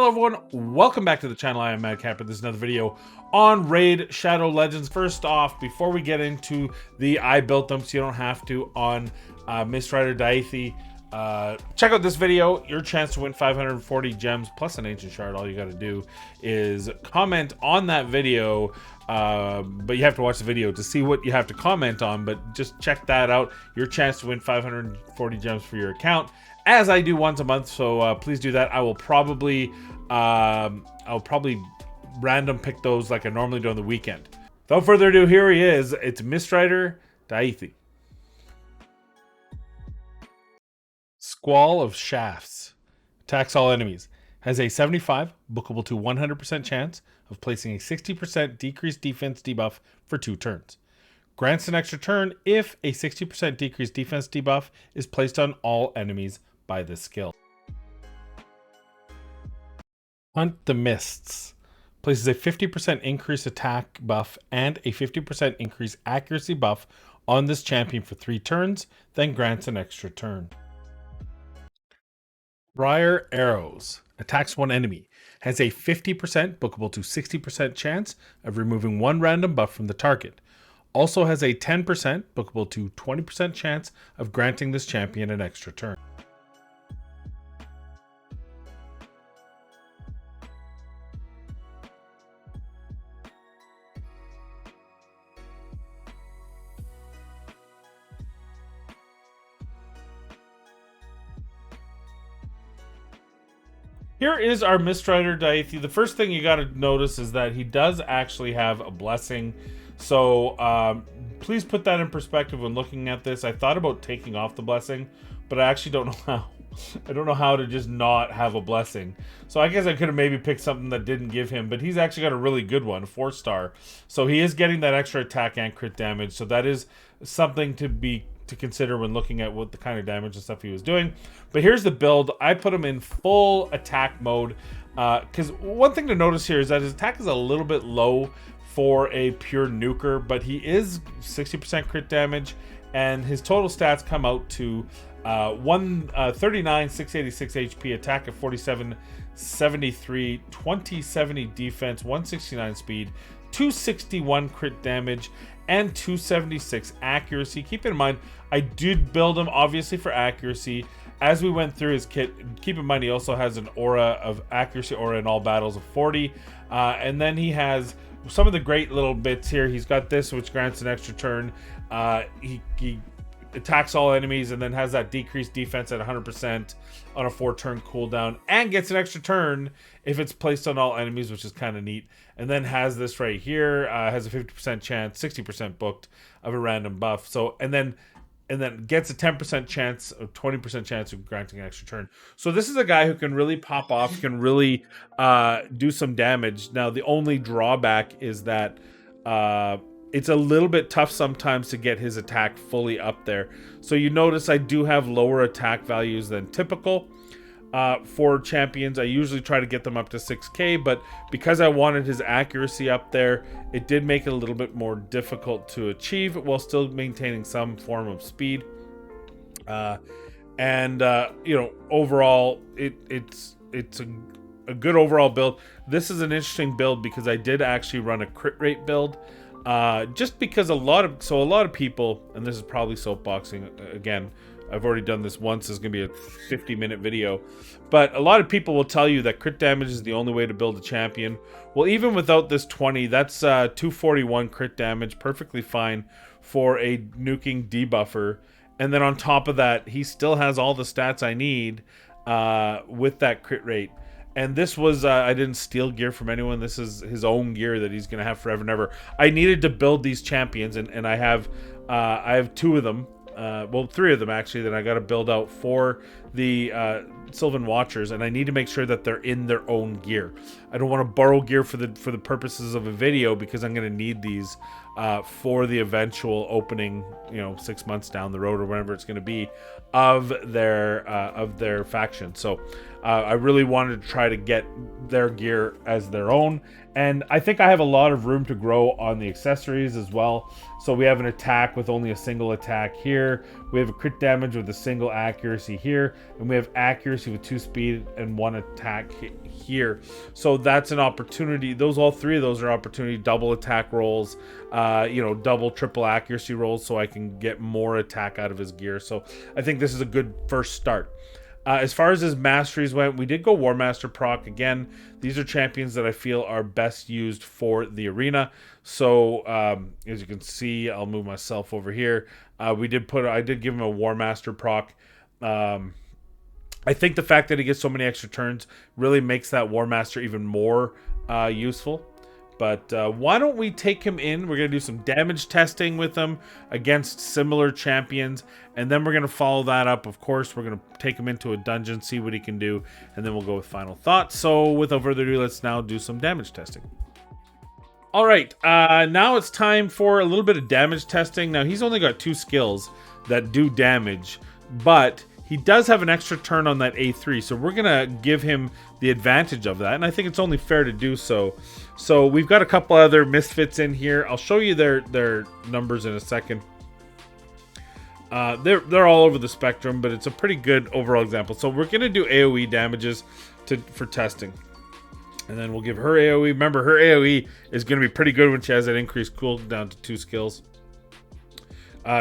everyone, welcome back to the channel. I am Madcap, and this is another video on Raid Shadow Legends. First off, before we get into the I built them so you don't have to on Mistrider Daithi, check out this video. Your chance to win 540 gems plus an ancient shard. All you got to do is comment on that video, but you have to watch the video to see what you have to comment on, but just check that out. Your chance to win 540 gems for your account, as I do once a month, so please do that. I will probably random pick those like I normally do on the weekend. Without further ado, here he is. It's Mistrider Daithi. Squall of Shafts. Attacks all enemies. Has a 75, bookable to 100% chance of placing a 60% decreased defense debuff for 2 turns. Grants an extra turn if a 60% decreased defense debuff is placed on all enemies by this skill. Hunt the Mists. Places a 50% increased attack buff and a 50% increased accuracy buff on this champion for 3 turns, then grants an extra turn. Briar Arrows. Attacks one enemy. Has a 50%, bookable to 60% chance of removing 1 random buff from the target. Also has a 10%, bookable to 20% chance of granting this champion an extra turn. Here is our Mistrider Daithi. The first thing you got to notice is that he does actually have a blessing. So please put that in perspective when looking at this. I thought about taking off the blessing, but I actually don't know how. I don't know how to just not have a blessing. So I guess I could have maybe picked something that didn't give him, but he's actually got a really good one, 4-star. So he is getting that extra attack and crit damage. So that is something to consider when looking at what the kind of damage and stuff he was doing. But here's the build. I put him in full attack mode because one thing to notice here is that his attack is a little bit low for a pure nuker, but he is 60% crit damage, and his total stats come out to 139, 686 HP, attack at 47, 73, 2070 defense, 169 speed, 261 crit damage, and 276 accuracy. Keep in mind, I did build him obviously for accuracy. As we went through his kit, keep in mind he also has an aura of accuracy aura in all battles of 40, and then he has some of the great little bits here. He's got this, which grants an extra turn. He attacks all enemies and then has that decreased defense at 100% on a 4-turn cooldown, and gets an extra turn if it's placed on all enemies, which is kind of neat. And then has this right here, has a 50% chance, 60% booked of a random buff. So and then gets a 10% chance or 20% chance of granting an extra turn. So this is a guy who can really pop off, can really do some damage. Now the only drawback is that it's a little bit tough sometimes to get his attack fully up there. So you notice I do have lower attack values than typical for champions. I usually try to get them up to 6k, but because I wanted his accuracy up there, it did make it a little bit more difficult to achieve while still maintaining some form of speed. You know, overall it's a good overall build. This is an interesting build because I did actually run a crit rate build. Just because a lot of people, and this is probably soapboxing again, I've already done this once, it's gonna be a 50-minute video, but a lot of people will tell you that crit damage is the only way to build a champion. Well, even without this 20, that's 241 crit damage, perfectly fine for a nuking debuffer. And then on top of that, he still has all the stats I need with that crit rate. And this was, I didn't steal gear from anyone. This is his own gear that he's going to have forever and ever. I needed to build these champions, and I have 2 of them. Well, 3 of them actually that I got to build out for the Sylvan Watchers, and I need to make sure that they're in their own gear. I don't want to borrow gear for the purposes of a video, because I'm going to need these for the eventual opening, you know, 6 months down the road or whatever it's going to be of their faction. So I really wanted to try to get their gear as their own. And I think I have a lot of room to grow on the accessories as well. So we have an attack with only a single attack here. We have a crit damage with a single accuracy here. And we have accuracy with 2 speed and 1 attack here. So that's an opportunity. All 3 of those are opportunity double attack rolls, double, triple accuracy rolls, so I can get more attack out of his gear. So I think this is a good first start. As far as his masteries went, we did go War Master proc. Again, these are champions that I feel are best used for the arena. So as you can see, I'll move myself over here. I did give him a War Master proc. I think the fact that he gets so many extra turns really makes that War Master even more useful. But why don't we take him in? We're going to do some damage testing with him against similar champions. And then we're going to follow that up. Of course, we're going to take him into a dungeon, see what he can do. And then we'll go with final thoughts. So without further ado, let's now do some damage testing. All right, now it's time for a little bit of damage testing. Now, he's only got 2 skills that do damage, but he does have an extra turn on that A3, so we're going to give him the advantage of that, and I think it's only fair to do so. So we've got a couple other misfits in here. I'll show you their numbers in a second. They're all over the spectrum, but it's a pretty good overall example. So we're going to do AoE damages for testing. And then we'll give her AoE. Remember, her AoE is going to be pretty good when she has that increased cooldown to 2 skills.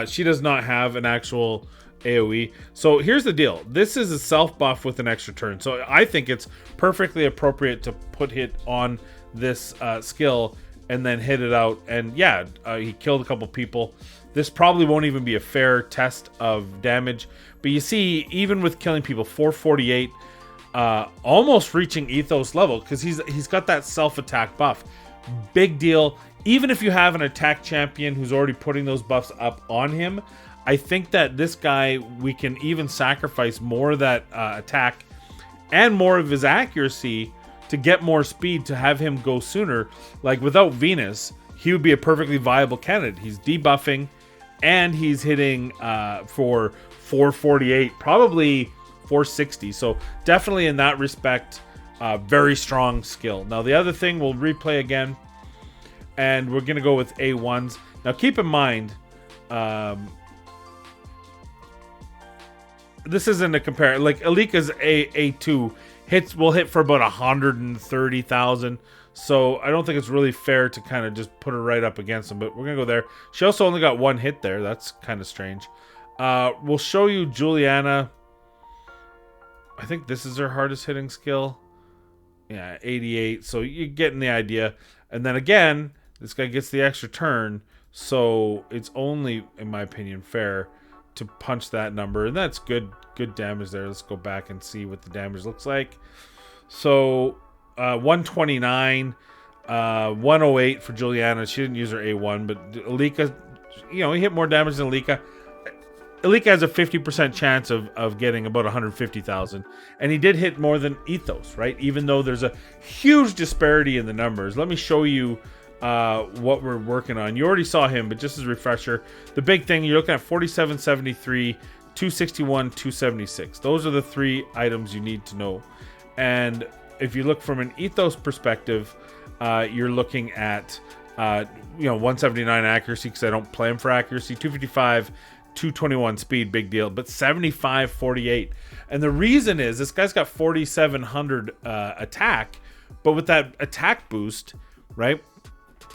She does not have an actual AoE. So here's the deal. This is a self buff with an extra turn. So I think it's perfectly appropriate to put hit on this skill and then hit it out. And yeah, he killed a couple people. This probably won't even be a fair test of damage. But you see, even with killing people, 448, almost reaching ethos level, because he's got that self-attack buff. Big deal. Even if you have an attack champion who's already putting those buffs up on him, I think that this guy, we can even sacrifice more of that attack and more of his accuracy to get more speed to have him go sooner. Like without Venus, he would be a perfectly viable candidate. He's debuffing and he's hitting for 448, probably 460. So definitely in that respect, very strong skill. Now the other thing, we'll replay again, and we're gonna go with A1s. Now keep in mind, this isn't a compare. Like Alika's A2 will hit for about 130,000. So I don't think it's really fair to kind of just put her right up against him, but we're gonna go there. She also only got 1 hit there. That's kind of strange. We'll show you Juliana. I think this is her hardest hitting skill. Yeah, 88. So you're getting the idea. And then again, this guy gets the extra turn. So it's only, in my opinion, fair to punch that number. And that's good damage there. Let's go back and see what the damage looks like. So 129, 108 for Juliana. She didn't use her A1, but Alika, he hit more damage than Alika. Alika has a 50% chance of getting about 150,000. And he did hit more than Ethos, right? Even though there's a huge disparity in the numbers. Let me show you what we're working on. You already saw him, but just as a refresher, the big thing, you're looking at 4773, 261, 276. Those are the 3 items you need to know. And if you look from an Ethos perspective, you're looking at 179 accuracy, because I don't play him for accuracy, 255, 221 speed, big deal, but 75, 48. And the reason is this guy's got 4,700 attack, but with that attack boost, right,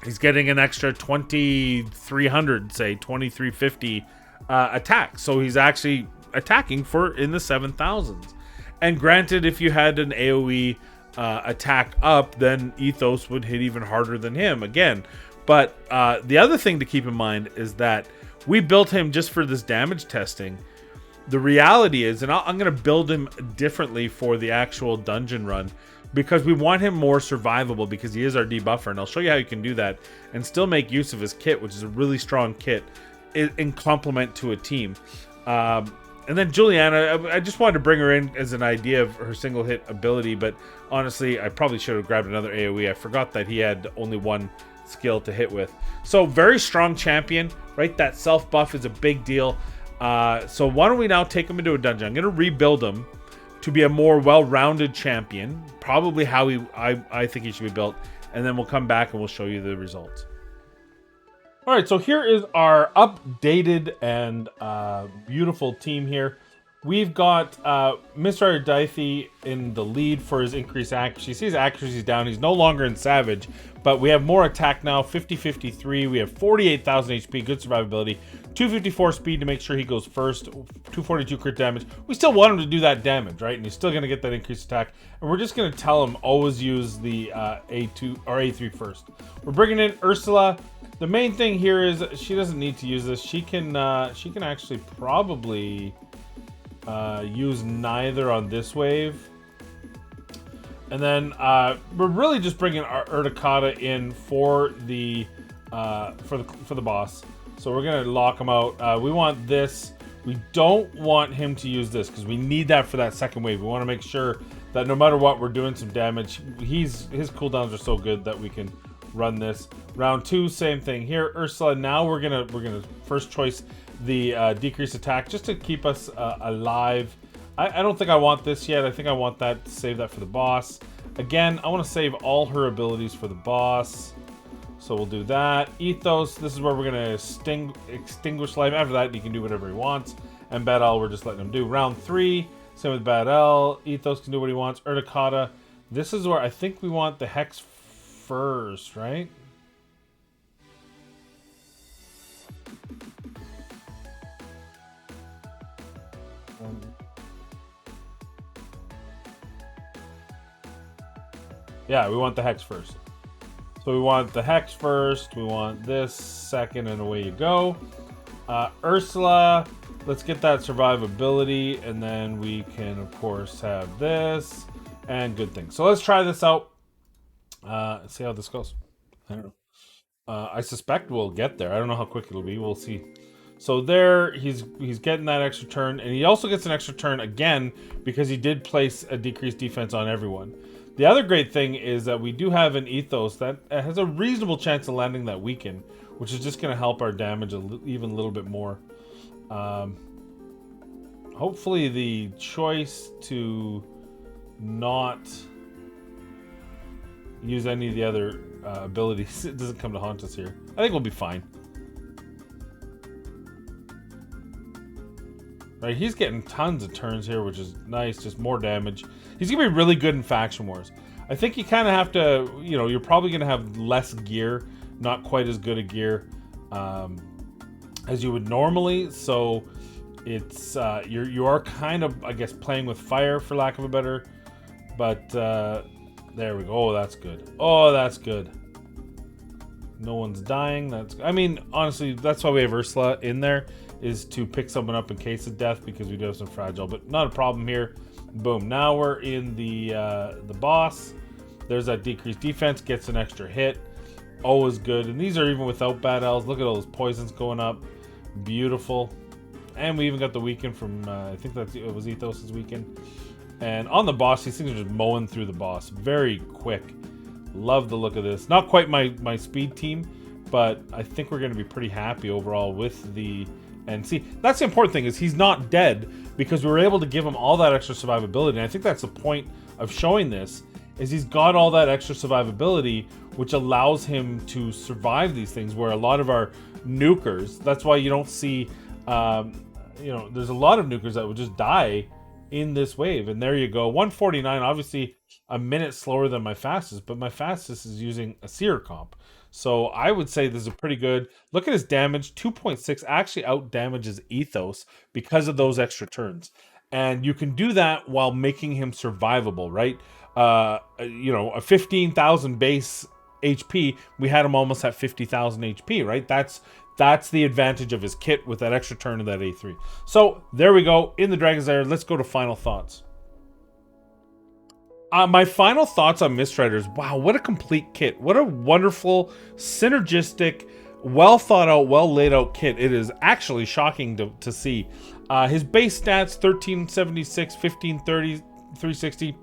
he's getting an extra 2,300, say 2,350 attack. So he's actually attacking for in the 7,000s. And granted, if you had an AoE attack up, then Ethos would hit even harder than him again. But the other thing to keep in mind is that we built him just for this damage testing. The reality is, and I'm going to build him differently for the actual dungeon run, because we want him more survivable, because he is our debuffer. And I'll show you how you can do that and still make use of his kit, which is a really strong kit, in complement to a team. And then Juliana, I just wanted to bring her in as an idea of her single hit ability, but honestly, I probably should have grabbed another AoE. I forgot that he had only 1 skill to hit with. So very strong champion, right? That self buff is a big deal. So why don't we now take him into a dungeon? I'm going to rebuild him, to be a more well-rounded champion. Probably how I think he should be built. And then we'll come back and we'll show you the results. All right, so here is our updated and beautiful team here. We've got Mistrider Daithi in the lead for his increased accuracy. See, his accuracy is down. He's no longer in Savage, but we have more attack now, 50-53. We have 48,000 HP, good survivability, 254 speed to make sure he goes first, 242 crit damage. We still want him to do that damage, right? And he's still going to get that increased attack. And we're just going to tell him always use the A2 or A3 first. We're bringing in Ursula. The main thing here is she doesn't need to use this. She can actually probably use neither on this wave. And then we're really just bringing our Urticata in for the boss. So we're gonna lock him out. We want this. We don't want him to use this because we need that for that second wave. We want to make sure that no matter what, we're doing some damage. His cooldowns are so good that we can run this. Round 2, same thing here. Ursula. Now we're gonna first choice the decreased attack just to keep us alive. I don't think I want this yet. I think I want that to save that for the boss. Again, I want to save all her abilities for the boss. So we'll do that. Ethos, this is where we're going to extinguish life. After that, he can do whatever he wants. And Bad L, we're just letting him do. Round 3, same with Bad L. Ethos can do what he wants. Urticata, this is where I think we want the Hex first, right? Yeah, we want the Hex first. So we want the Hex first, we want this second, and away you go. Ursula, let's get that survivability, and then we can, of course, have this, and good things. So let's try this out. See how this goes. I don't know. I suspect we'll get there. I don't know how quick it'll be. We'll see. So there, he's getting that extra turn, and he also gets an extra turn again because he did place a decreased defense on everyone. The other great thing is that we do have an Ethos that has a reasonable chance of landing that weaken, which is just going to help our damage even a little bit more. Hopefully the choice to not use any of the other abilities it doesn't come to haunt us here. I think we'll be fine. Right, he's getting tons of turns here, which is nice, just more damage. He's going to be really good in Faction Wars. I think you kind of have to, you know, you're probably going to have less gear, not quite as good a gear as you would normally. So it's, you are kind of, I guess, playing with fire, for lack of a better, but there we go. Oh, that's good. Oh, that's good. No one's dying. That's, I mean, honestly, that's why we have Ursula in there, is to pick someone up in case of death, because we do have some fragile, but not a problem here. Boom. Now we're in the boss. There's that decreased defense, gets an extra hit. Always good. And these are even without Bad L's. Look at all those poisons going up. Beautiful. And we even got the weaken from, I think it was Ethos' weaken. And on the boss, these things are just mowing through the boss. Very quick. Love the look of this. Not quite my speed team, but I think we're going to be pretty happy overall with the... And see, that's the important thing, is he's not dead because we were able to give him all that extra survivability. And I think that's the point of showing this, is he's got all that extra survivability, which allows him to survive these things, where a lot of our nukers, that's why you don't see, you know, there's a lot of nukers that would just die in this wave. And there you go. 149, obviously a minute slower than my fastest, but my fastest is using a seer comp. So I would say this is a pretty good. Look at his damage, 2.6 actually out damages Ethos because of those extra turns. And you can do that while making him survivable, right? You know, a 15,000 base HP, we had him almost at 50,000 HP, right? That's the advantage of his kit with that extra turn of that A3. So there we go in the Dragon's Lair. Let's go to final thoughts. My final thoughts on Mistrider is, wow, what a complete kit. What a wonderful, synergistic, well thought out, well laid out kit. It is actually shocking to see. His base stats, 1376, 1530, 360,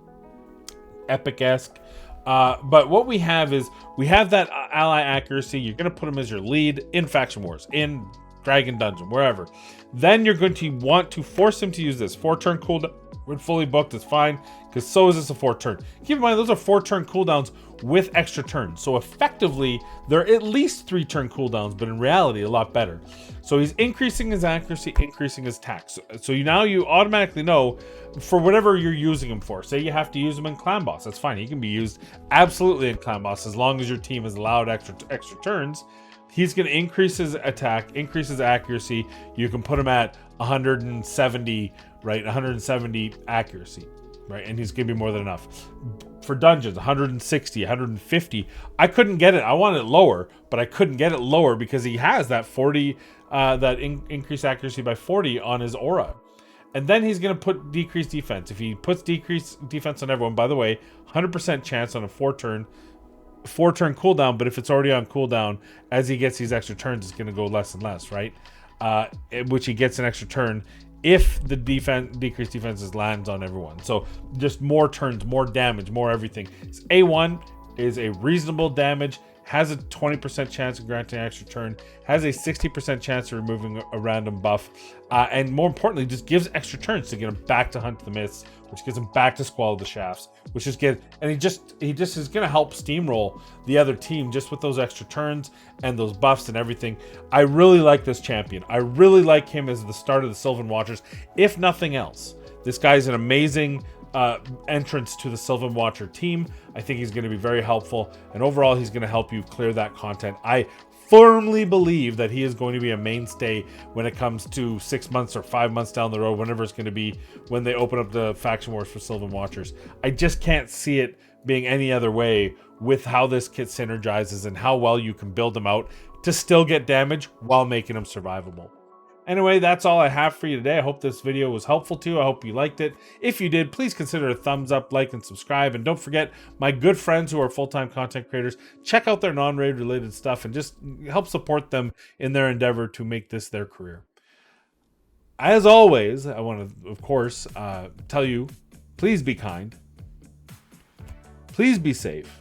epic-esque. But what we have is, we have that ally accuracy. You're going to put him as your lead in Faction Wars, in Dragon Dungeon, wherever. Then you're going to want to force him to use this 4-turn cooldown. When fully booked, it's fine, because so is this a 4-turn. Keep in mind, those are 4-turn cooldowns with extra turns. So effectively, they're at least 3-turn cooldowns, but in reality, a lot better. So he's increasing his accuracy, increasing his attack. So now you automatically know for whatever you're using him for. Say you have to use him in Clan Boss, that's fine. He can be used absolutely in Clan Boss as long as your team has allowed extra turns. He's going to increase his attack, increase his accuracy. You can put him at 170, right? 170 accuracy, right? And he's going to be more than enough. For dungeons, 160, 150. I couldn't get it. I wanted it lower, but I couldn't get it lower because he has that 40, increased accuracy by 40 on his aura. And then he's going to put decreased defense. If he puts decreased defense on everyone, by the way, 100% chance on a 4-turn cooldown, but if it's already on cooldown, as he gets these extra turns, it's going to go less and less, right? Which he gets an extra turn if the decreased defenses lands on everyone. So just more turns, more damage, more everything. A1 is a reasonable damage, has a 20% chance of granting an extra turn, has a 60% chance of removing a random buff, and more importantly, just gives extra turns to get him back to Hunt the Myths, which gets him back to Squall the Shafts, which is good. And he just is going to help steamroll the other team just with those extra turns and those buffs and everything. I really like this champion. I really like him as the start of the Sylvan Watchers. If nothing else, this guy's an amazing entrance to the Sylvan Watcher team. I think he's going to be very helpful, and overall he's going to help you clear that content. I firmly believe that he is going to be a mainstay when it comes to 6 months or 5 months down the road, whenever it's going to be, when they open up the faction wars for Sylvan Watchers. I just can't see it being any other way with how this kit synergizes and how well you can build them out to still get damage while making them survivable. Anyway, that's all I have for you today. I hope this video was helpful to you. I hope you liked it. If you did, please consider a thumbs up, like, and subscribe. And don't forget, my good friends who are full-time content creators, check out their non-raid related stuff and just help support them in their endeavor to make this their career. As always, I want to, of course, tell you, please be kind. Please be safe.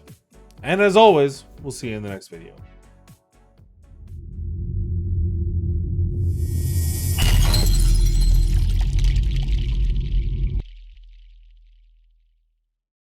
And as always, we'll see you in the next video.